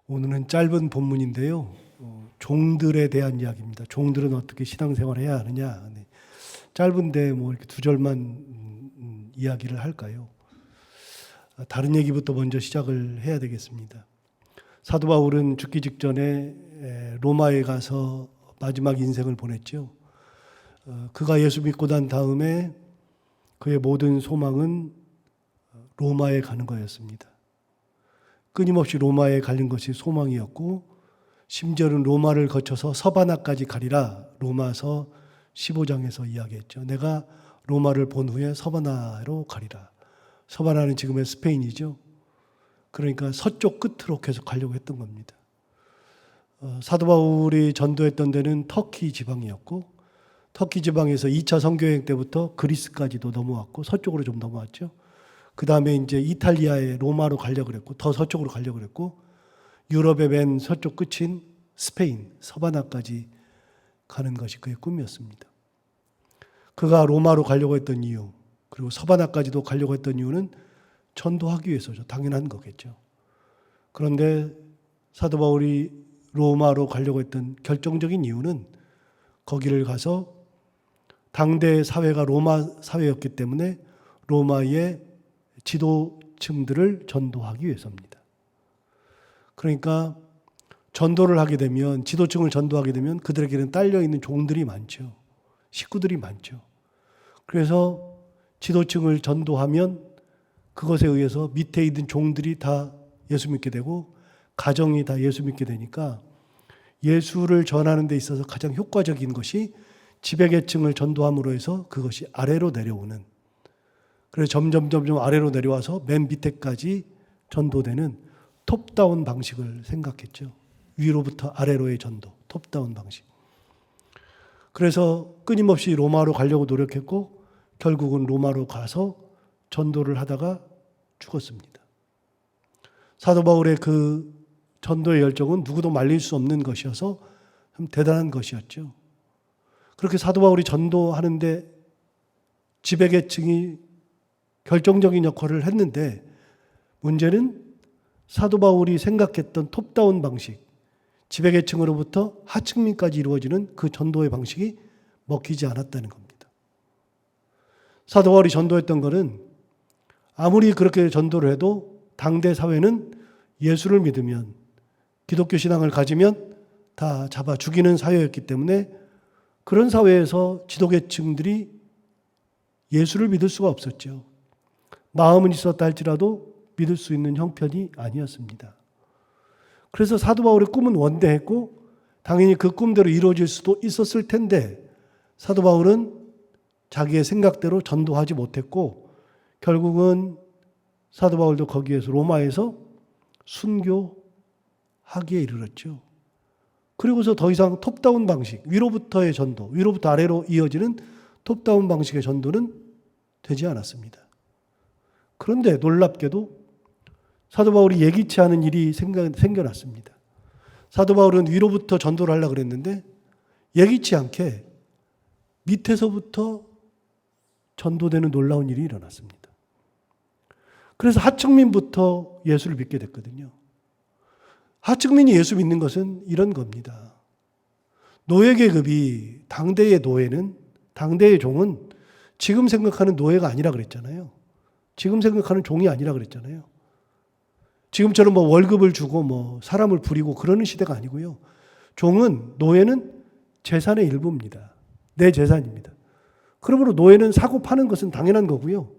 오늘은 짧은 본문인데요. 종들에 대한 이야기입니다. 종들은 어떻게 신앙생활을 해야 하느냐. 짧은데 뭐 이렇게 두 절만 이야기를 할까요? 다른 얘기부터 먼저 시작을 해야 되겠습니다. 사도 바울은 죽기 직전에 로마에 가서 마지막 인생을 보냈죠. 그가 예수 믿고 난 다음에 그의 모든 소망은 로마에 가는 거였습니다. 끊임없이 로마에 가는 것이 소망이었고, 심지어는 로마를 거쳐서 서바나까지 가리라 로마서 15장에서 이야기했죠. 내가 로마를 본 후에 서바나로 가리라. 서바나는 지금의 스페인이죠. 그러니까 서쪽 끝으로 계속 가려고 했던 겁니다. 사도 바울이 전도했던 데는 터키 지방이었고, 터키 지방에서 2차 선교여행 때부터 그리스까지도 넘어왔고, 서쪽으로 좀 넘어왔죠. 그 다음에 이제 이탈리아의 로마로 가려고 그랬고, 더 서쪽으로 가려고 그랬고, 유럽의 맨 서쪽 끝인 스페인, 서바나까지 가는 것이 그의 꿈이었습니다. 그가 로마로 가려고 했던 이유, 그리고 서바나까지도 가려고 했던 이유는 전도하기 위해서죠. 당연한 거겠죠. 그런데 사도 바울이 로마로 가려고 했던 결정적인 이유는 거기를 가서 당대 사회가 로마 사회였기 때문에 로마의 지도층들을 전도하기 위해서입니다. 그러니까 전도를 하게 되면, 지도층을 전도하게 되면 그들에게는 딸려있는 종들이 많죠. 식구들이 많죠. 그래서 지도층을 전도하면 그것에 의해서 밑에 있는 종들이 다 예수 믿게 되고 가정이 다 예수 믿게 되니까 예수를 전하는 데 있어서 가장 효과적인 것이 지배계층을 전도함으로 해서 그것이 아래로 내려오는, 그래서 점점 아래로 내려와서 맨 밑에까지 전도되는 톱다운 방식을 생각했죠. 위로부터 아래로의 전도, 톱다운 방식. 그래서 끊임없이 로마로 가려고 노력했고 결국은 로마로 가서 전도를 하다가 죽었습니다. 사도 바울의 그 전도의 열정은 누구도 말릴 수 없는 것이어서 참 대단한 것이었죠. 그렇게 사도 바울이 전도하는데 지배계층이 결정적인 역할을 했는데, 문제는 사도 바울이 생각했던 톱다운 방식, 지배계층으로부터 하층민까지 이루어지는 그 전도의 방식이 먹히지 않았다는 겁니다. 사도 바울이 전도했던 것은 아무리 그렇게 전도를 해도 당대 사회는 예수를 믿으면, 기독교 신앙을 가지면 다 잡아 죽이는 사회였기 때문에 그런 사회에서 지도계층들이 예수를 믿을 수가 없었죠. 마음은 있었다 할지라도 믿을 수 있는 형편이 아니었습니다. 그래서 사도 바울의 꿈은 원대했고 당연히 그 꿈대로 이루어질 수도 있었을 텐데, 사도 바울은 자기의 생각대로 전도하지 못했고 결국은 사도 바울도 거기에서 로마에서 순교하기에 이르렀죠. 그리고서 더 이상 톱다운 방식, 위로부터의 전도, 위로부터 아래로 이어지는 톱다운 방식의 전도는 되지 않았습니다. 그런데 놀랍게도 사도 바울이 예기치 않은 일이 생겨났습니다. 사도 바울은 위로부터 전도를 하려고 그랬는데 예기치 않게 밑에서부터 전도되는 놀라운 일이 일어났습니다. 그래서 하층민부터 예수를 믿게 됐거든요. 하층민이 예수 믿는 것은 이런 겁니다. 노예계급이, 당대의 노예는, 당대의 종은 지금 생각하는 노예가 아니라 그랬잖아요. 지금 생각하는 종이 아니라 그랬잖아요. 지금처럼 뭐 월급을 주고 뭐 사람을 부리고 그러는 시대가 아니고요. 종은, 노예는 재산의 일부입니다. 내 재산입니다. 그러므로 노예는 사고 파는 것은 당연한 거고요.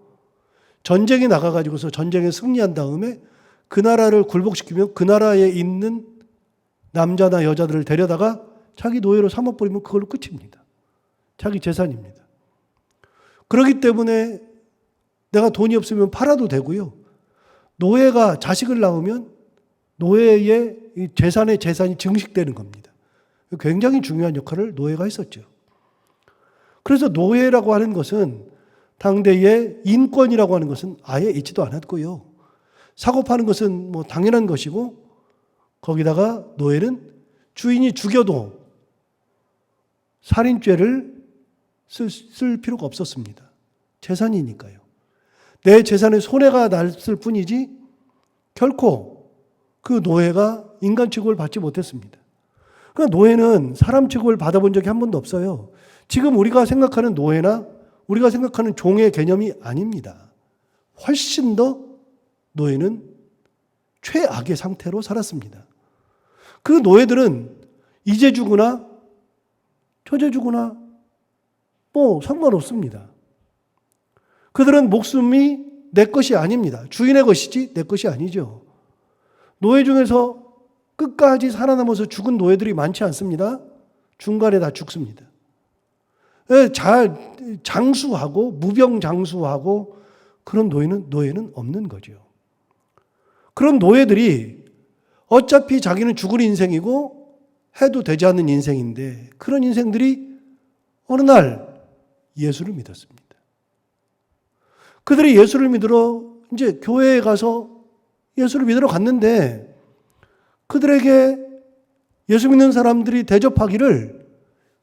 전쟁에 나가가지고서 전쟁에 승리한 다음에 그 나라를 굴복시키면 그 나라에 있는 남자나 여자들을 데려다가 자기 노예로 삼아버리면 그걸로 끝입니다. 자기 재산입니다. 그렇기 때문에 내가 돈이 없으면 팔아도 되고요. 노예가 자식을 낳으면 노예의 재산이 증식되는 겁니다. 굉장히 중요한 역할을 노예가 했었죠. 그래서 노예라고 하는 것은, 당대의 인권이라고 하는 것은 아예 있지도 않았고요. 사고 파는 것은 뭐 당연한 것이고, 거기다가 노예는 주인이 죽여도 살인죄를 쓸 필요가 없었습니다. 재산이니까요. 내 재산에 손해가 났을 뿐이지 결코 그 노예가 인간 취급을 받지 못했습니다. 그러니까 노예는 사람 취급을 받아본 적이 한 번도 없어요. 지금 우리가 생각하는 노예나 우리가 생각하는 종의 개념이 아닙니다. 훨씬 더 노예는 최악의 상태로 살았습니다. 그 노예들은 이제 죽으나 저제 죽으나 뭐 상관없습니다. 그들은 목숨이 내 것이 아닙니다. 주인의 것이지 내 것이 아니죠. 노예 중에서 끝까지 살아남아서 죽은 노예들이 많지 않습니다. 중간에 다 죽습니다. 잘 장수하고 무병장수하고 그런 노예는 없는 거죠. 그런 노예들이 어차피 자기는 죽을 인생이고 해도 되지 않는 인생인데 그런 인생들이 어느 날 예수를 믿었습니다. 그들이 예수를 믿으러 이제 교회에 가서 예수를 믿으러 갔는데 그들에게 예수 믿는 사람들이 대접하기를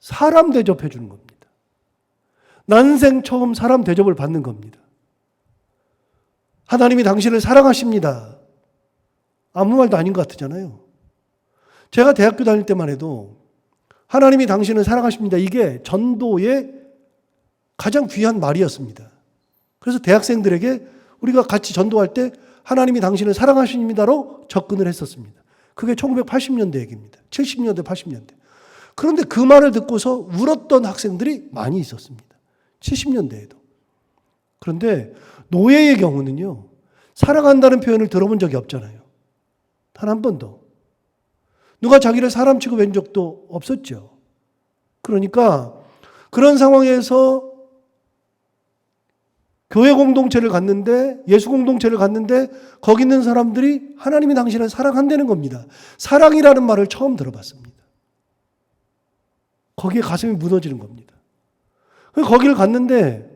사람 대접해 주는 겁니다. 난생 처음 사람 대접을 받는 겁니다. 하나님이 당신을 사랑하십니다. 아무 말도 아닌 것 같잖아요. 제가 대학교 다닐 때만 해도 하나님이 당신을 사랑하십니다. 이게 전도의 가장 귀한 말이었습니다. 그래서 대학생들에게 우리가 같이 전도할 때 하나님이 당신을 사랑하십니다로 접근을 했었습니다. 그게 1980년대 얘기입니다. 70년대, 80년대. 그런데 그 말을 듣고서 울었던 학생들이 많이 있었습니다. 70년대에도. 그런데 노예의 경우는요, 사랑한다는 표현을 들어본 적이 없잖아요. 단 한 번도. 누가 자기를 사람 취급한 적도 없었죠. 그러니까 그런 상황에서 교회 공동체를 갔는데, 예수 공동체를 갔는데 거기 있는 사람들이 하나님이 당신을 사랑한다는 겁니다. 사랑이라는 말을 처음 들어봤습니다. 거기에 가슴이 무너지는 겁니다. 거기를 갔는데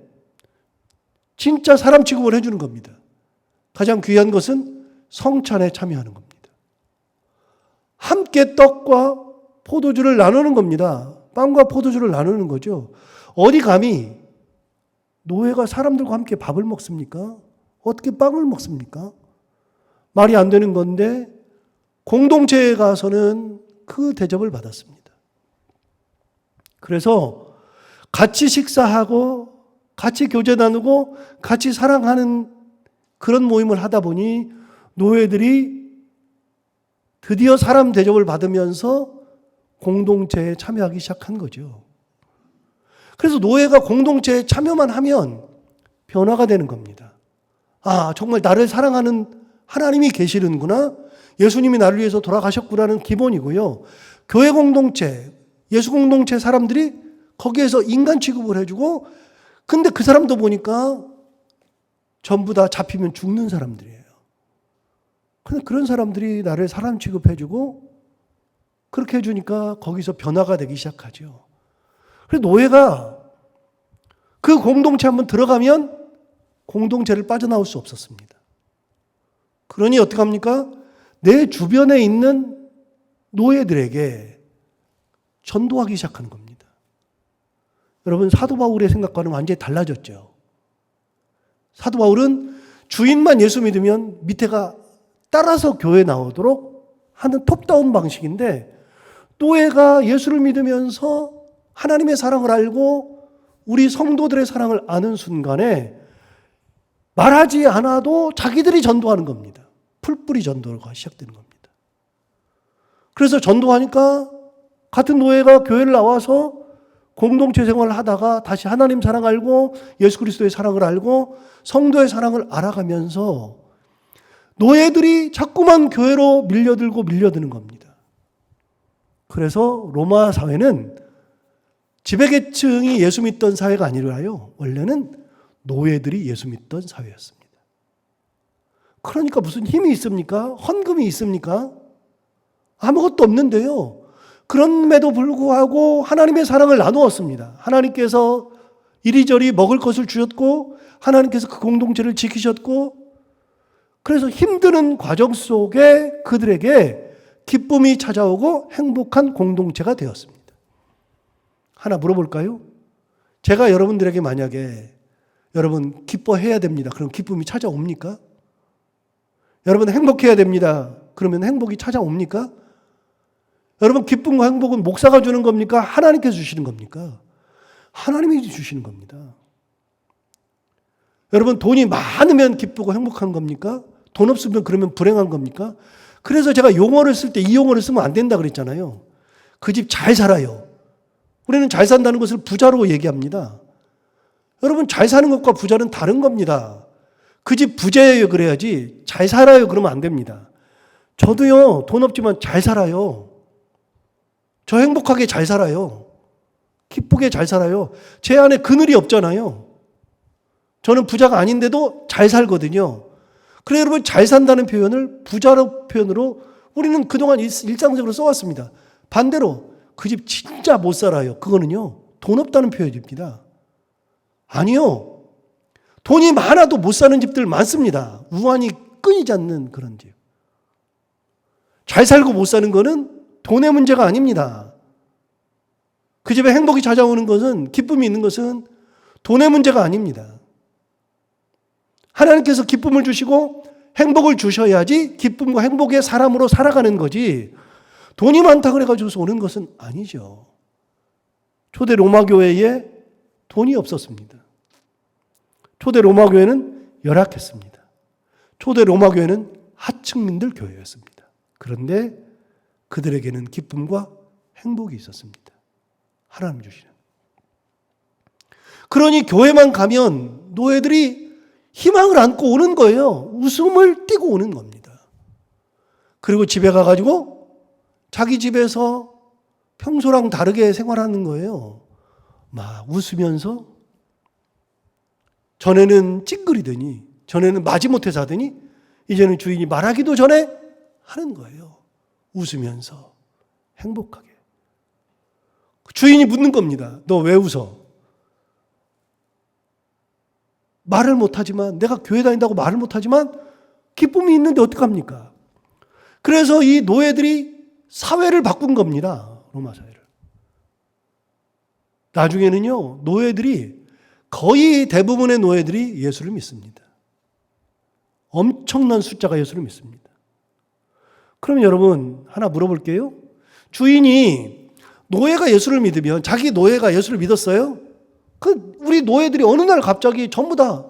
진짜 사람 취급을 해주는 겁니다. 가장 귀한 것은 성찬에 참여하는 겁니다. 함께 떡과 포도주를 나누는 겁니다. 빵과 포도주를 나누는 거죠. 어디 감히 노예가 사람들과 함께 밥을 먹습니까? 어떻게 빵을 먹습니까? 말이 안 되는 건데 공동체에 가서는 그 대접을 받았습니다. 그래서 같이 식사하고 같이 교제 나누고 같이 사랑하는 그런 모임을 하다 보니 노예들이 드디어 사람 대접을 받으면서 공동체에 참여하기 시작한 거죠. 그래서 노예가 공동체에 참여만 하면 변화가 되는 겁니다. 아, 정말 나를 사랑하는 하나님이 계시는구나. 예수님이 나를 위해서 돌아가셨구나는 기본이고요. 교회 공동체, 예수 공동체 사람들이 거기에서 인간 취급을 해주고, 근데 그 사람도 보니까 전부 다 잡히면 죽는 사람들이에요. 근데 그런 사람들이 나를 사람 취급해주고 그렇게 해주니까 거기서 변화가 되기 시작하죠. 그래서 노예가 그 공동체 한번 들어가면 공동체를 빠져나올 수 없었습니다. 그러니 어떻게 합니까? 내 주변에 있는 노예들에게 전도하기 시작하는 겁니다. 여러분, 사도 바울의 생각과는 완전히 달라졌죠. 사도 바울은 주인만 예수 믿으면 밑에가 따라서 교회 나오도록 하는 톱다운 방식인데, 노예가 예수를 믿으면서 하나님의 사랑을 알고 우리 성도들의 사랑을 아는 순간에 말하지 않아도 자기들이 전도하는 겁니다. 풀뿌리 전도가 시작되는 겁니다. 그래서 전도하니까 같은 노예가 교회를 나와서 공동체 생활을 하다가 다시 하나님 사랑 알고 예수 그리스도의 사랑을 알고 성도의 사랑을 알아가면서 노예들이 자꾸만 교회로 밀려드는 겁니다. 그래서 로마 사회는 지배계층이 예수 믿던 사회가 아니라요, 원래는 노예들이 예수 믿던 사회였습니다. 그러니까 무슨 힘이 있습니까? 헌금이 있습니까? 아무것도 없는데요. 그럼에도 불구하고 하나님의 사랑을 나누었습니다. 하나님께서 이리저리 먹을 것을 주셨고 하나님께서 그 공동체를 지키셨고, 그래서 힘드는 과정 속에 그들에게 기쁨이 찾아오고 행복한 공동체가 되었습니다. 하나 물어볼까요? 제가 여러분들에게 만약에 여러분 기뻐해야 됩니다. 그럼 기쁨이 찾아옵니까? 여러분 행복해야 됩니다. 그러면 행복이 찾아옵니까? 여러분, 기쁨과 행복은 목사가 주는 겁니까? 하나님께서 주시는 겁니까? 하나님이 주시는 겁니다. 여러분, 돈이 많으면 기쁘고 행복한 겁니까? 돈 없으면 그러면 불행한 겁니까? 그래서 제가 용어를 쓸 때 이 용어를 쓰면 안 된다 그랬잖아요. 그 집 잘 살아요. 우리는 잘 산다는 것을 부자로 얘기합니다. 여러분, 잘 사는 것과 부자는 다른 겁니다. 그 집 부자예요 그래야지 잘 살아요 그러면 안 됩니다. 저도요, 돈 없지만 잘 살아요. 저 행복하게 잘 살아요. 기쁘게 잘 살아요. 제 안에 그늘이 없잖아요. 저는 부자가 아닌데도 잘 살거든요. 그래 여러분, 잘 산다는 표현을 부자로 표현으로 우리는 그동안 일상적으로 써왔습니다. 반대로 그 집 진짜 못 살아요. 그거는요, 돈 없다는 표현입니다. 아니요. 돈이 많아도 못 사는 집들 많습니다. 우환이 끊이지 않는 그런 집. 잘 살고 못 사는 거는 돈의 문제가 아닙니다. 그 집에 행복이 찾아오는 것은, 기쁨이 있는 것은 돈의 문제가 아닙니다. 하나님께서 기쁨을 주시고 행복을 주셔야지 기쁨과 행복의 사람으로 살아가는 거지, 돈이 많다 그래가지고 오는 것은 아니죠. 초대 로마 교회에 돈이 없었습니다. 초대 로마 교회는 열악했습니다. 초대 로마 교회는 하층민들 교회였습니다. 그런데 그들에게는 기쁨과 행복이 있었습니다. 하나님 주시는. 그러니 교회만 가면 노예들이 희망을 안고 오는 거예요. 웃음을 띠고 오는 겁니다. 그리고 집에 가가지고 자기 집에서 평소랑 다르게 생활하는 거예요. 막 웃으면서, 전에는 찡그리더니, 전에는 마지못해 자더니 이제는 주인이 말하기도 전에 하는 거예요. 웃으면서 행복하게. 주인이 묻는 겁니다. 너 왜 웃어? 말을 못하지만, 내가 교회 다닌다고 말을 못하지만 기쁨이 있는데 어떡합니까? 그래서 이 노예들이 사회를 바꾼 겁니다. 로마 사회를. 나중에는요, 노예들이, 거의 대부분의 노예들이 예수를 믿습니다. 엄청난 숫자가 예수를 믿습니다. 그럼 여러분, 하나 물어볼게요. 주인이 노예가 예수를 믿으면, 자기 노예가 예수를 믿었어요? 우리 노예들이 어느 날 갑자기 전부 다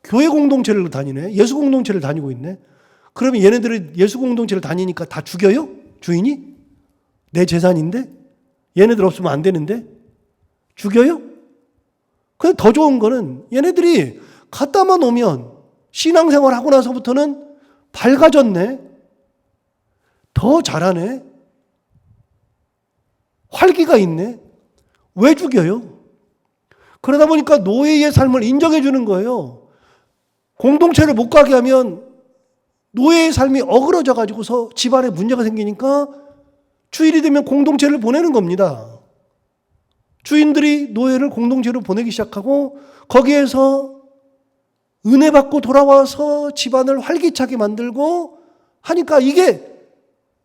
교회 공동체를 다니네. 예수 공동체를 다니고 있네. 그러면 얘네들은 예수 공동체를 다니니까 다 죽여요? 주인이? 내 재산인데? 얘네들 없으면 안 되는데? 죽여요? 근데 더 좋은 거는 얘네들이 갖다만 오면 신앙생활 하고 나서부터는 밝아졌네. 더 잘하네. 활기가 있네. 왜 죽여요? 그러다 보니까 노예의 삶을 인정해 주는 거예요. 공동체를 못 가게 하면 노예의 삶이 어그러져 가지고서 집안에 문제가 생기니까 주일이 되면 공동체를 보내는 겁니다. 주인들이 노예를 공동체로 보내기 시작하고, 거기에서 은혜 받고 돌아와서 집안을 활기차게 만들고 하니까 이게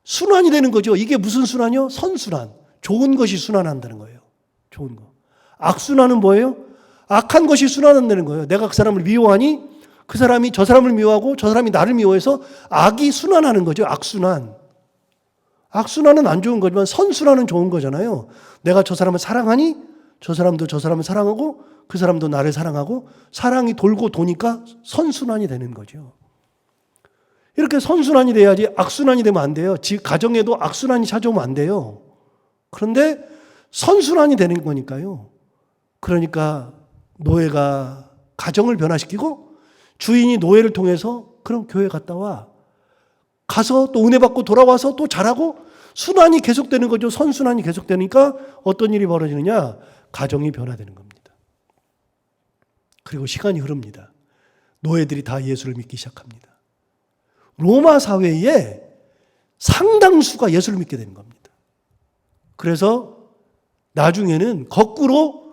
순환이 되는 거죠. 이게 무슨 순환이요? 선순환. 좋은 것이 순환한다는 거예요. 좋은 거. 악순환은 뭐예요? 악한 것이 순환한다는 거예요. 내가 그 사람을 미워하니 그 사람이 저 사람을 미워하고 저 사람이 나를 미워해서 악이 순환하는 거죠. 악순환. 악순환은 안 좋은 거지만 선순환은 좋은 거잖아요. 내가 저 사람을 사랑하니 저 사람도 저 사람을 사랑하고 그 사람도 나를 사랑하고, 사랑이 돌고 도니까 선순환이 되는 거죠. 이렇게 선순환이 돼야지 악순환이 되면 안 돼요. 가정에도 악순환이 찾아오면 안 돼요. 그런데 선순환이 되는 거니까요. 그러니까 노예가 가정을 변화시키고, 주인이 노예를 통해서 그럼 교회 갔다 와. 가서 또 은혜 받고 돌아와서 또 잘하고, 순환이 계속되는 거죠. 선순환이 계속되니까 어떤 일이 벌어지느냐? 가정이 변화되는 겁니다. 그리고 시간이 흐릅니다. 노예들이 다 예수를 믿기 시작합니다. 로마 사회에 상당수가 예수를 믿게 되는 겁니다. 그래서 나중에는 거꾸로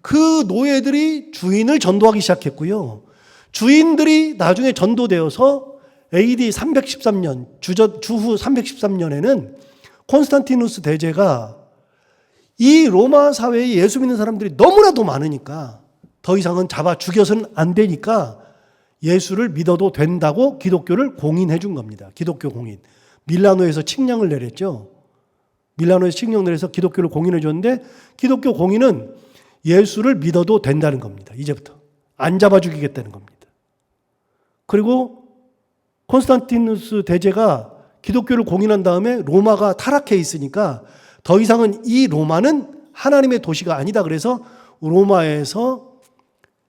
그 노예들이 주인을 전도하기 시작했고요. 주인들이 나중에 전도되어서 AD 313년, 주후 313년에는 콘스탄티누스 대제가 이 로마 사회에 예수 믿는 사람들이 너무나도 많으니까 더 이상은 잡아 죽여서는 안 되니까 예수를 믿어도 된다고 기독교를 공인해 준 겁니다. 기독교 공인. 밀라노에서 칙령을 내렸죠. 밀라노에서 칙령 내려서 기독교를 공인해 줬는데 기독교 공인은 예수를 믿어도 된다는 겁니다. 이제부터. 안 잡아 죽이겠다는 겁니다. 그리고 콘스탄티누스 대제가 기독교를 공인한 다음에 로마가 타락해 있으니까 더 이상은 이 로마는 하나님의 도시가 아니다. 그래서 로마에서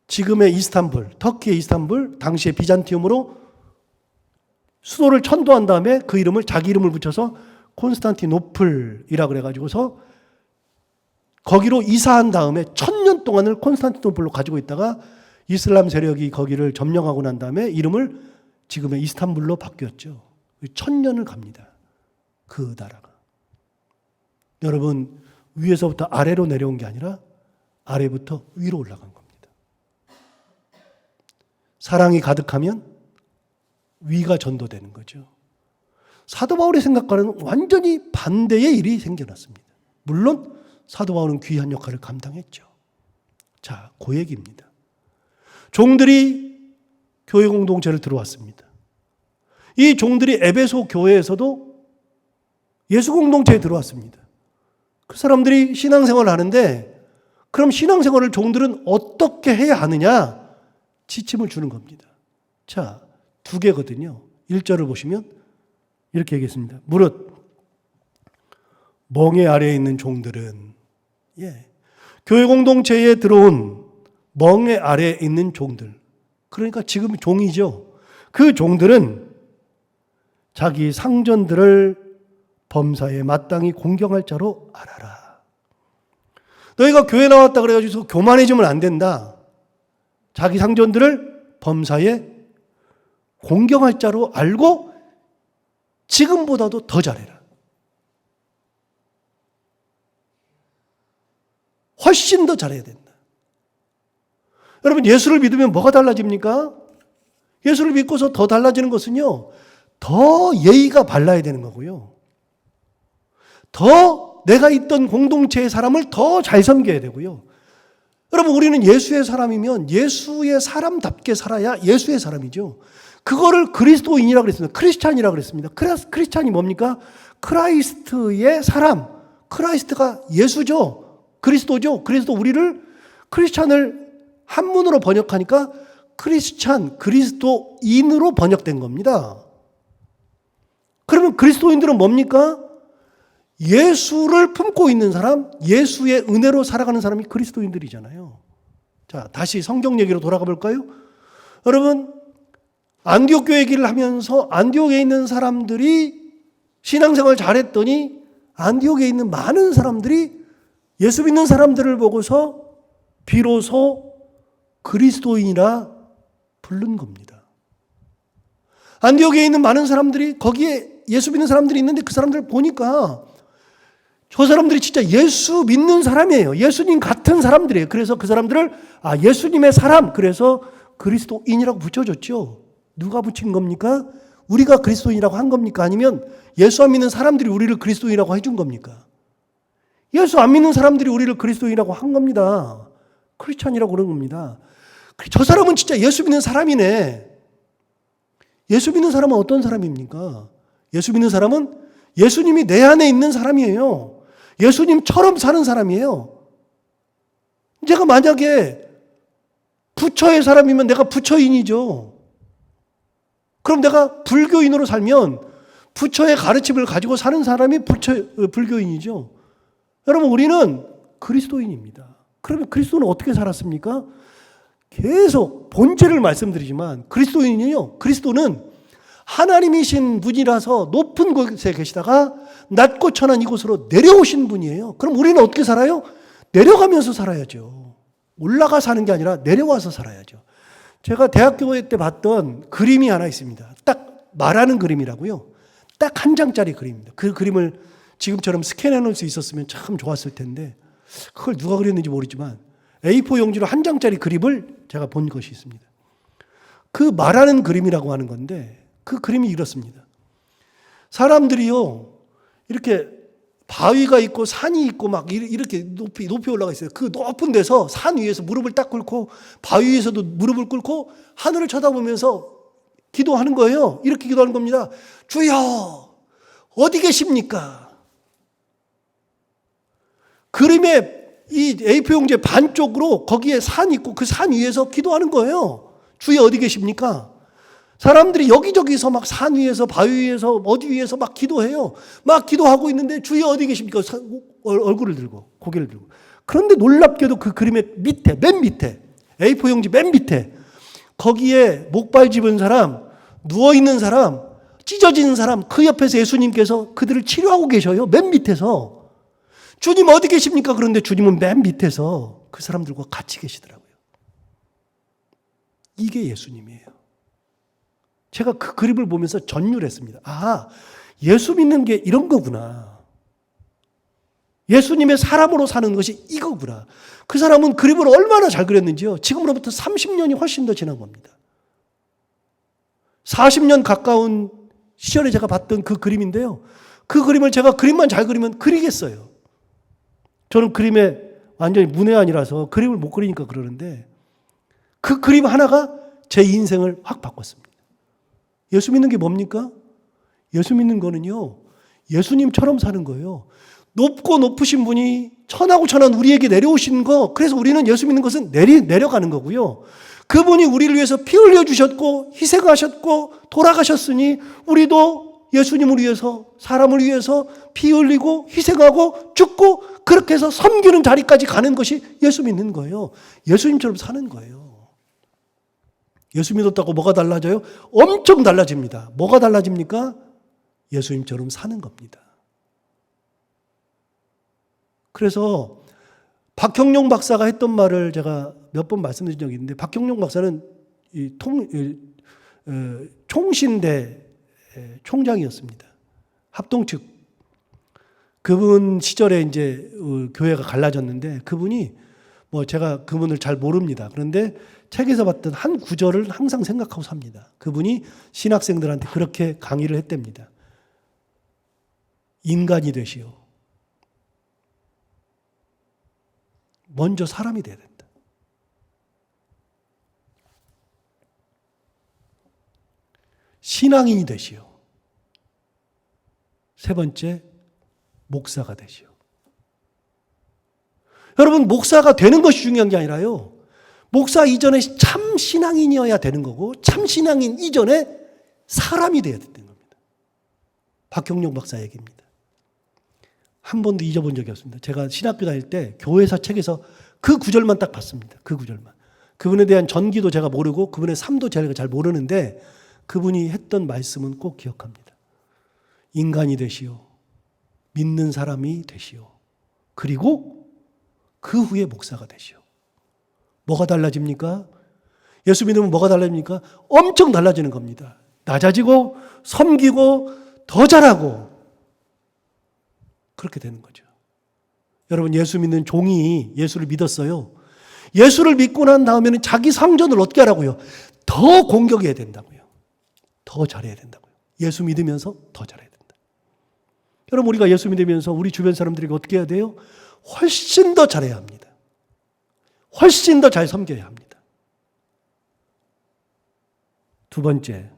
지금의 이스탄불, 터키의 이스탄불, 당시의 비잔티움으로 수도를 천도한 다음에 그 이름을 자기 이름을 붙여서 콘스탄티노플이라 그래가지고서 거기로 이사한 다음에 1000년 동안을 콘스탄티노플로 가지고 있다가 이슬람 세력이 거기를 점령하고 난 다음에 이름을 지금의 이스탄불로 바뀌었죠. 1000년을 갑니다. 그 나라가. 여러분, 위에서부터 아래로 내려온 게 아니라 아래부터 위로 올라간 겁니다. 사랑이 가득하면 위가 전도되는 거죠. 사도 바울의 생각과는 완전히 반대의 일이 생겨났습니다. 물론 사도 바울은 귀한 역할을 감당했죠. 자, 그 얘기입니다. 종들이 교회 공동체를 들어왔습니다. 이 종들이 에베소 교회에서도 예수 공동체에 들어왔습니다. 그 사람들이 신앙생활을 하는데 그럼 신앙생활을 종들은 어떻게 해야 하느냐? 지침을 주는 겁니다. 자, 두 개거든요. 1절을 보시면 이렇게 얘기했습니다. 무릇 멍에 아래에 있는 종들은 교회 공동체에 들어온 멍에 아래에 있는 종들, 그러니까 지금 종이죠. 그 종들은 자기 상전들을 범사에 마땅히 공경할 자로 알아라. 너희가 교회 나왔다 그래가지고 교만해지면 안 된다. 자기 상전들을 범사에 공경할 자로 알고 지금보다도 더 잘해라. 훨씬 더 잘해야 된다. 여러분, 예수를 믿으면 뭐가 달라집니까? 예수를 믿고서 더 달라지는 것은요, 더 예의가 발라야 되는 거고요. 더 내가 있던 공동체의 사람을 더 잘 섬겨야 되고요. 여러분, 우리는 예수의 사람이면 예수의 사람답게 살아야 예수의 사람이죠. 그거를 그리스도인이라고 그랬습니다. 크리스찬이라고 그랬습니다. 크리스찬이 뭡니까? 크라이스트의 사람. 크라이스트가 예수죠. 그리스도죠. 그래서 우리를 크리스찬을 한문으로 번역하니까 크리스찬, 그리스도인으로 번역된 겁니다. 그러면 그리스도인들은 뭡니까? 예수를 품고 있는 사람, 예수의 은혜로 살아가는 사람이 그리스도인들이잖아요. 자, 다시 성경 얘기로 돌아가 볼까요? 여러분, 안디옥 교회 얘기를 하면서 안디옥에 있는 사람들이 신앙생활 잘했더니 안디옥에 있는 많은 사람들이 예수 믿는 사람들을 보고서 비로소 그리스도인이라 부른 겁니다. 안디옥에 있는 많은 사람들이 거기에 예수 믿는 사람들이 있는데 그 사람들을 보니까 저 사람들이 진짜 예수 믿는 사람이에요. 예수님 같은 사람들이에요. 그래서 그 사람들을 예수님의 사람, 그래서 그리스도인이라고 붙여줬죠. 누가 붙인 겁니까? 우리가 그리스도인이라고 한 겁니까? 아니면 예수 안 믿는 사람들이 우리를 그리스도인이라고 해준 겁니까? 예수 안 믿는 사람들이 우리를 그리스도인이라고 한 겁니다. 크리스찬이라고 그런 겁니다. 저 사람은 진짜 예수 믿는 사람이네. 예수 믿는 사람은 어떤 사람입니까? 예수 믿는 사람은 예수님이 내 안에 있는 사람이에요. 예수님처럼 사는 사람이에요. 제가 만약에 부처의 사람이면 내가 부처인이죠. 그럼 내가 불교인으로 살면 부처의 가르침을 가지고 사는 사람이 불교인이죠. 여러분, 우리는 그리스도인입니다. 그러면 그리스도는 어떻게 살았습니까? 계속 본질을 말씀드리지만 그리스도인이요. 그리스도는 하나님이신 분이라서 높은 곳에 계시다가 낮고 천한 이곳으로 내려오신 분이에요. 그럼 우리는 어떻게 살아요? 내려가면서 살아야죠. 올라가 사는 게 아니라 내려와서 살아야죠. 제가 대학교 때 봤던 그림이 하나 있습니다. 딱 말하는 그림이라고요. 딱 한 장짜리 그림입니다. 그 그림을 지금처럼 스캔해 놓을 수 있었으면 참 좋았을 텐데 그걸 누가 그렸는지 모르지만 A4 용지로 한 장짜리 그림을 제가 본 것이 있습니다. 그 말하는 그림이라고 하는 건데 그 그림이 이렇습니다. 사람들이요, 이렇게 바위가 있고 산이 있고 막 이렇게 높이 올라가 있어요. 그 높은 데서 산 위에서 무릎을 딱 꿇고 바위 위에서도 무릎을 꿇고 하늘을 쳐다보면서 기도하는 거예요. 이렇게 기도하는 겁니다. 주여, 어디 계십니까? 그림에 이 A4 용지 반쪽으로 거기에 산 있고 그 산 위에서 기도하는 거예요. 주여 어디 계십니까? 사람들이 여기저기서 막 산 위에서 바위 위에서 어디 위에서 막 기도해요. 막 기도하고 있는데 주여 어디 계십니까? 얼굴을 들고 고개를 들고. 그런데 놀랍게도 그 그림의 밑에 맨 밑에 A4 용지 맨 밑에 거기에 목발 집은 사람, 누워있는 사람, 찢어지는 사람 그 옆에서 예수님께서 그들을 치료하고 계셔요. 맨 밑에서. 주님 어디 계십니까? 그런데 주님은 맨 밑에서 그 사람들과 같이 계시더라고요. 이게 예수님이에요. 제가 그 그림을 보면서 전율했습니다. 아, 예수 믿는 게 이런 거구나. 예수님의 사람으로 사는 것이 이거구나. 그 사람은 그림을 얼마나 잘 그렸는지요. 지금으로부터 30년이 훨씬 더 지난 겁니다. 40년 가까운 시절에 제가 봤던 그 그림인데요. 그 그림을 제가 그림만 잘 그리면 그리겠어요. 저는 그림에 완전히 문외한이라서 그림을 못 그리니까 그러는데 그 그림 하나가 제 인생을 확 바꿨습니다. 예수 믿는 게 뭡니까? 예수 믿는 거는요, 예수님처럼 사는 거예요. 높고 높으신 분이 천하고 천한 우리에게 내려오신 거, 그래서 우리는 예수 믿는 것은 내려가는 거고요. 그분이 우리를 위해서 피 흘려주셨고 희생하셨고 돌아가셨으니 우리도 예수님을 위해서 사람을 위해서 피 흘리고 희생하고 죽고 그렇게 해서 섬기는 자리까지 가는 것이 예수 믿는 거예요. 예수님처럼 사는 거예요. 예수 믿었다고 뭐가 달라져요? 엄청 달라집니다. 뭐가 달라집니까? 예수님처럼 사는 겁니다. 그래서 박형룡 박사가 했던 말을 제가 몇 번 말씀드린 적이 있는데, 박형룡 박사는 총신대 총장이었습니다. 합동 측. 그분 시절에 이제 교회가 갈라졌는데 그분이 제가 그분을 잘 모릅니다. 그런데 책에서 봤던 한 구절을 항상 생각하고 삽니다. 그분이 신학생들한테 그렇게 강의를 했답니다. 인간이 되시오. 먼저 사람이 돼야 된다. 신앙인이 되시오. 세 번째, 목사가 되시오. 여러분, 목사가 되는 것이 중요한 게 아니라요. 목사 이전에 참 신앙인이어야 되는 거고, 참 신앙인 이전에 사람이 되어야 되는 겁니다. 박형룡 박사 얘기입니다. 한 번도 잊어본 적이 없습니다. 제가 신학교 다닐 때 교회사 책에서 그 구절만 딱 봤습니다. 그 구절만. 그분에 대한 전기도 제가 모르고 그분의 삶도 제가 잘 모르는데 그분이 했던 말씀은 꼭 기억합니다. 인간이 되시오. 믿는 사람이 되시오. 그리고 그 후에 목사가 되시오. 뭐가 달라집니까? 예수 믿으면 뭐가 달라집니까? 엄청 달라지는 겁니다. 낮아지고 섬기고 더 잘하고 그렇게 되는 거죠. 여러분, 예수 믿는 종이 예수를 믿었어요. 예수를 믿고 난 다음에는 자기 상전을 어떻게 하라고요? 더 공격해야 된다고요. 더 잘해야 된다고요. 예수 믿으면서 더 잘해야 된다. 여러분, 우리가 예수 믿으면서 우리 주변 사람들에게 어떻게 해야 돼요? 훨씬 더 잘해야 합니다. 훨씬 더 잘 섬겨야 합니다. 두 번째,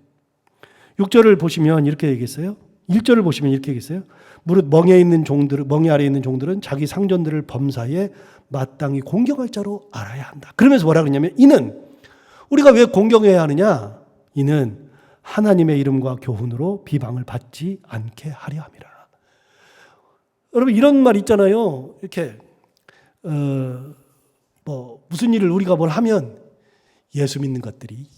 6절을 보시면 이렇게 얘기했어요. 1절을 보시면 이렇게 얘기했어요. 무릇 멍에 아래에 있는 종들은 자기 상전들을 범사에 마땅히 공경할 자로 알아야 한다. 그러면서 뭐라 그러냐면, 이는 우리가 왜 공경해야 하느냐? 이는 하나님의 이름과 교훈으로 비방을 받지 않게 하려 함이라. 여러분, 이런 말 있잖아요. 이렇게 무슨 일을 우리가 뭘 하면 예수 믿는 것들이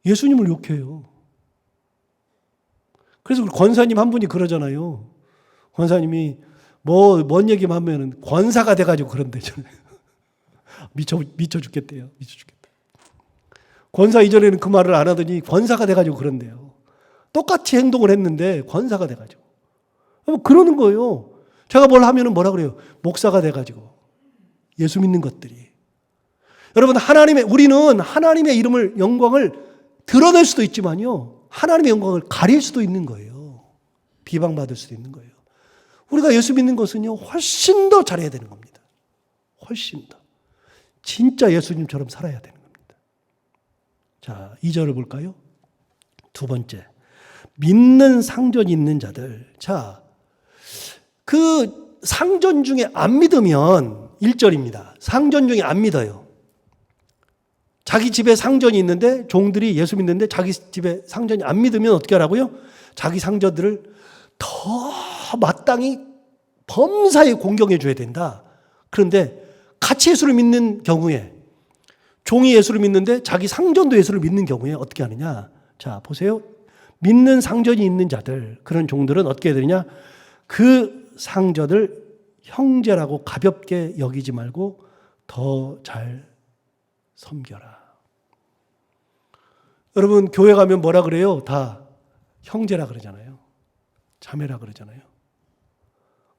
예수님을 욕해요. 그래서 권사님 한 분이 그러잖아요. 권사님이 뭔 얘기만 하면 권사가 돼가지고 그런대잖아요. 미쳐 죽겠대요. 미쳐 죽겠다. 권사 이전에는 그 말을 안 하더니 권사가 돼가지고 그런대요. 똑같이 행동을 했는데 권사가 돼가지고. 그러는 거예요. 제가 뭘 하면은 뭐라 그래요? 목사가 돼가지고. 예수 믿는 것들이. 여러분, 우리는 하나님의 이름을, 영광을 드러낼 수도 있지만요. 하나님의 영광을 가릴 수도 있는 거예요. 비방받을 수도 있는 거예요. 우리가 예수 믿는 것은요, 훨씬 더 잘해야 되는 겁니다. 훨씬 더. 진짜 예수님처럼 살아야 되는 겁니다. 자, 2절을 볼까요? 두 번째. 믿는 상전이 있는 자들. 자, 그 상전 중에 안 믿으면 1절입니다. 상전 중에 안 믿어요. 자기 집에 상전이 있는데 종들이 예수 믿는데 자기 집에 상전이 안 믿으면 어떻게 하라고요? 자기 상전들을 더 마땅히 범사에 공경해 줘야 된다. 그런데 같이 예수를 믿는 경우에 종이 예수를 믿는데 자기 상전도 예수를 믿는 경우에 어떻게 하느냐? 자, 보세요. 믿는 상전이 있는 자들, 그런 종들은 어떻게 해야 되느냐? 그 상전을 형제라고 가볍게 여기지 말고 더 잘 섬겨라. 여러분, 교회 가면 뭐라 그래요? 다 형제라 그러잖아요. 자매라 그러잖아요.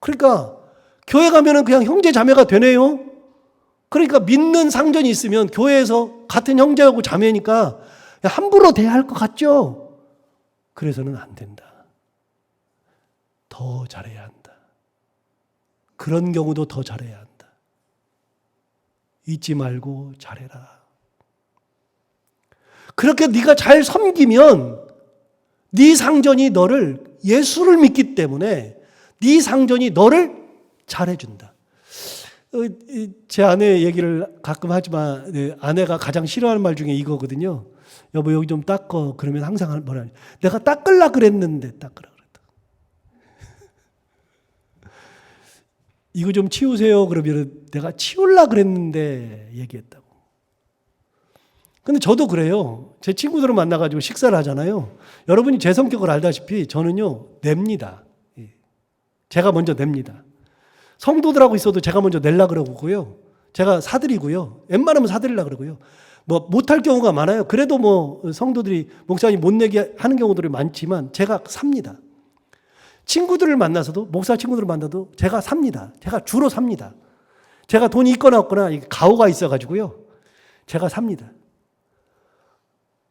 그러니까 교회 가면은 그냥 형제 자매가 되네요. 그러니까 믿는 상전이 있으면 교회에서 같은 형제하고 자매니까 함부로 대할 것 같죠? 그래서는 안 된다. 더 잘해야 한다. 그런 경우도 더 잘해야 한다. 잊지 말고 잘해라. 그렇게 네가 잘 섬기면 네 상전이 너를 예수를 믿기 때문에 네 상전이 너를 잘해준다. 제 아내 얘기를 가끔 하지만 아내가 가장 싫어하는 말 중에 이거거든요. 여보 여기 좀 닦어. 그러면 항상 뭐라 하냐. 내가 닦으려 그랬는데 닦으라 그랬다. 이거 좀 치우세요. 그러면 내가 치우려 그랬는데 얘기했다고. 근데 저도 그래요. 제 친구들을 만나가지고 식사를 하잖아요. 여러분이 제 성격을 알다시피 저는요 냅니다. 제가 먼저 냅니다. 성도들하고 있어도 제가 먼저 내려고 그러고요. 제가 사드리고요. 웬만하면 사드리려고 그러고요. 뭐 못할 경우가 많아요. 그래도 뭐 성도들이 목사님 못 내게 하는 경우들이 많지만 제가 삽니다. 친구들을 만나서도 목사 친구들을 만나도 제가 삽니다. 제가 주로 삽니다. 제가 돈이 있거나 없거나 가오가 있어가지고요. 제가 삽니다.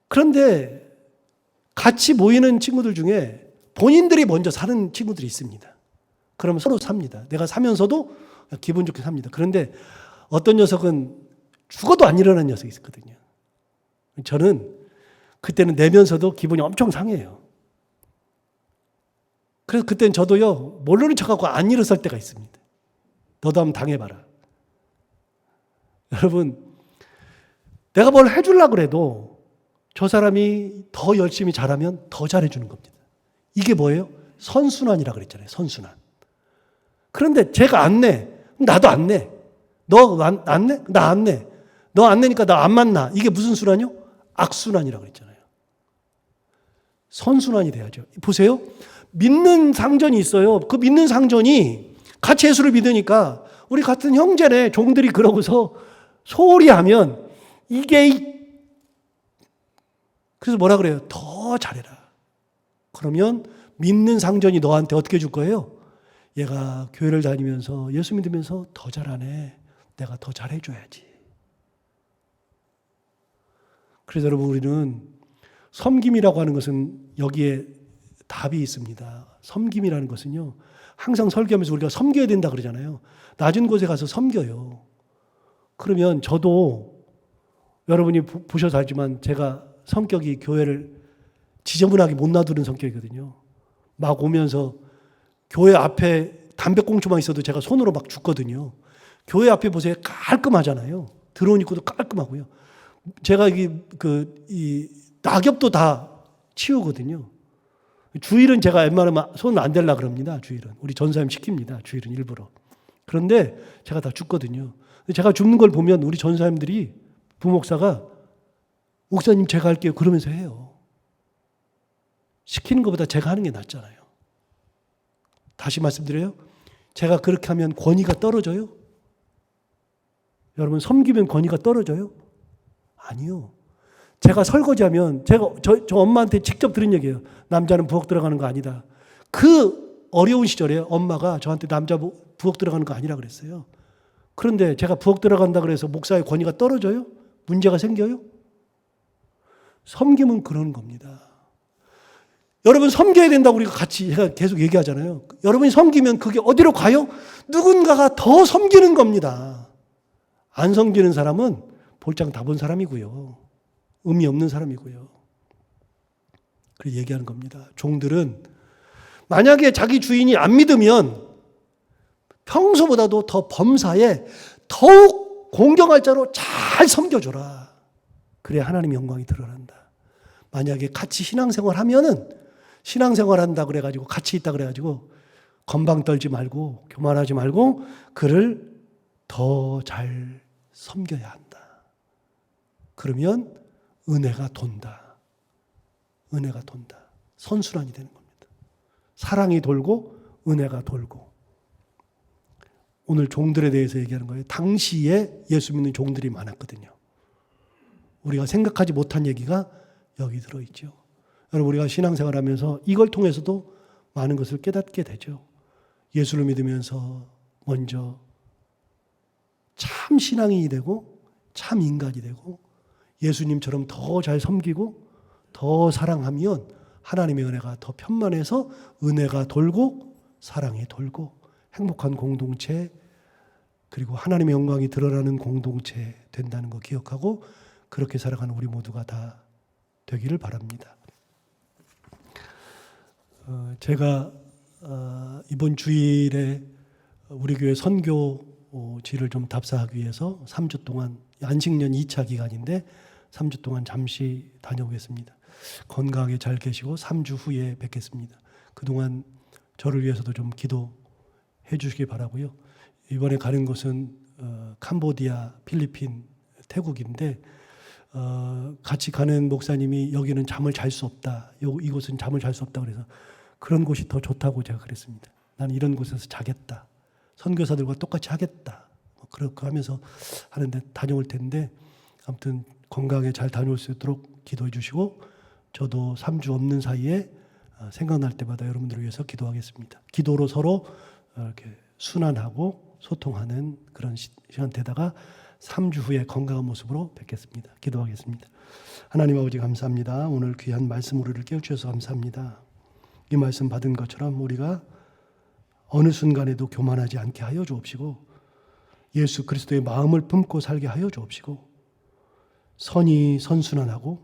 그런데 같이 모이는 친구들 중에 본인들이 먼저 사는 친구들이 있습니다. 그러면 서로 삽니다. 내가 사면서도 기분 좋게 삽니다. 그런데 어떤 녀석은 죽어도 안 일어나는 녀석이 있거든요. 저는 그때는 내면서도 기분이 엄청 상해요. 그래서 그때는 저도요, 모르는 척하고 안 일어설 때가 있습니다. 너도 한번 당해봐라. 여러분, 내가 뭘 해주려고 그래도 저 사람이 더 열심히 잘하면 더 잘해주는 겁니다. 이게 뭐예요? 선순환이라 그랬잖아요. 선순환. 그런데 제가 안 내. 나도 안 내. 너 안 내? 나 안 내. 너 안 내니까 나 안 만나. 이게 무슨 순환이요? 악순환이라고 그랬잖아요. 선순환이 돼야죠. 보세요. 믿는 상전이 있어요. 그 믿는 상전이 같이 예수를 믿으니까 우리 같은 형제네 종들이 그러고서 소홀히 하면 이게 그래서 뭐라 그래요? 더 잘해라. 그러면 믿는 상전이 너한테 어떻게 줄 거예요? 얘가 교회를 다니면서 예수 믿으면서 더 잘하네. 내가 더 잘해줘야지. 그래서 여러분 우리는 섬김이라고 하는 것은 여기에 답이 있습니다. 섬김이라는 것은요. 항상 설교하면서 우리가 섬겨야 된다 그러잖아요. 낮은 곳에 가서 섬겨요. 그러면 저도 여러분이 보셔서 알지만 제가 성격이 교회를 지저분하게 못 놔두는 성격이거든요. 막 오면서 교회 앞에 담배꽁초만 있어도 제가 손으로 막 줍거든요. 교회 앞에 보세요. 깔끔하잖아요. 들어온 입구도 깔끔하고요. 제가 이 낙엽도 다 치우거든요. 주일은 제가 웬만하면 손 안 댈라 그럽니다. 주일은. 우리 전사님 시킵니다. 주일은 일부러. 그런데 제가 다 줍거든요. 제가 줍는 걸 보면 우리 전사님들이 부목사가 목사님 제가 할게요. 그러면서 해요. 시키는 것보다 제가 하는 게 낫잖아요. 다시 말씀드려요. 제가 그렇게 하면 권위가 떨어져요? 여러분 섬기면 권위가 떨어져요? 아니요. 제가 설거지하면 저 엄마한테 직접 들은 얘기예요. 남자는 부엌 들어가는 거 아니다. 그 어려운 시절에 엄마가 저한테 남자 부엌 들어가는 거 아니라 그랬어요. 그런데 제가 부엌 들어간다 그래서 목사의 권위가 떨어져요? 문제가 생겨요? 섬김은 그런 겁니다. 여러분 섬겨야 된다고 우리가 같이 계속 얘기하잖아요. 여러분이 섬기면 그게 어디로 가요? 누군가가 더 섬기는 겁니다. 안 섬기는 사람은 볼장 다 본 사람이고요. 의미 없는 사람이고요. 그래서 얘기하는 겁니다. 종들은 만약에 자기 주인이 안 믿으면 평소보다도 더 범사에 더욱 공경할 자로 잘 섬겨줘라. 그래야 하나님의 영광이 드러난다. 만약에 같이 신앙생활 하면은 신앙생활 한다 그래가지고 같이 있다 그래가지고 건방 떨지 말고 교만하지 말고 그를 더 잘 섬겨야 한다. 그러면 은혜가 돈다. 은혜가 돈다. 선순환이 되는 겁니다. 사랑이 돌고 은혜가 돌고. 오늘 종들에 대해서 얘기하는 거예요. 당시에 예수 믿는 종들이 많았거든요. 우리가 생각하지 못한 얘기가 여기 들어있죠. 여러분 우리가 신앙생활하면서 이걸 통해서도 많은 것을 깨닫게 되죠. 예수를 믿으면서 먼저 참 신앙인이 되고 참 인간이 되고 예수님처럼 더 잘 섬기고 더 사랑하면 하나님의 은혜가 더 편만해서 은혜가 돌고 사랑이 돌고 행복한 공동체 그리고 하나님의 영광이 드러나는 공동체 된다는 거 기억하고 그렇게 살아가는 우리 모두가 다 되기를 바랍니다. 제가 이번 주일에 우리 교회 선교지를 좀 답사하기 위해서 3주 동안 안식년 2차 기간인데 3주 동안 잠시 다녀오겠습니다. 건강하게 잘 계시고 3주 후에 뵙겠습니다. 그동안 저를 위해서도 좀 기도해 주시기 바라고요. 이번에 가는 곳은 캄보디아, 필리핀, 태국인데 같이 가는 목사님이 여기는 잠을 잘 수 없다. 이곳은 잠을 잘 수 없다 그래서 그런 곳이 더 좋다고 제가 그랬습니다. 나는 이런 곳에서 자겠다. 선교사들과 똑같이 하겠다. 그렇게 하면서 하는데 다녀올 텐데 아무튼 건강하게 잘 다녀올 수 있도록 기도해 주시고 저도 3주 없는 사이에 생각날 때마다 여러분들을 위해서 기도하겠습니다. 기도로 서로 이렇게 순환하고 소통하는 그런 시간 되다가 3주 후에 건강한 모습으로 뵙겠습니다. 기도하겠습니다. 하나님 아버지 감사합니다. 오늘 귀한 말씀 우리를 깨우쳐서 감사합니다. 이 말씀 받은 것처럼 우리가 어느 순간에도 교만하지 않게 하여 주옵시고 예수 그리스도의 마음을 품고 살게 하여 주옵시고 선이 선순환하고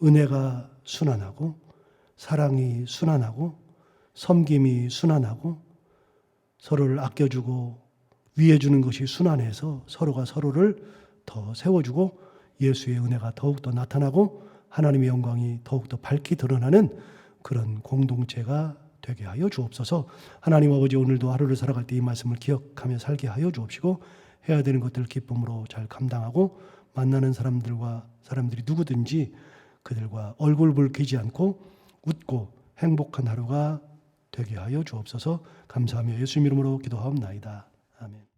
은혜가 순환하고 사랑이 순환하고 섬김이 순환하고 서로를 아껴주고 위해주는 것이 순환해서 서로가 서로를 더 세워주고 예수의 은혜가 더욱더 나타나고 하나님의 영광이 더욱더 밝히 드러나는 그런 공동체가 되게 하여 주옵소서. 하나님 아버지 오늘도 하루를 살아갈 때 이 말씀을 기억하며 살게 하여 주옵시고 해야 되는 것들을 기쁨으로 잘 감당하고 만나는 사람들이 누구든지 그들과 얼굴 붉히지 않고 웃고 행복한 하루가 되게 하여 주옵소서. 감사하며 예수 이름으로 기도하옵나이다. 아멘.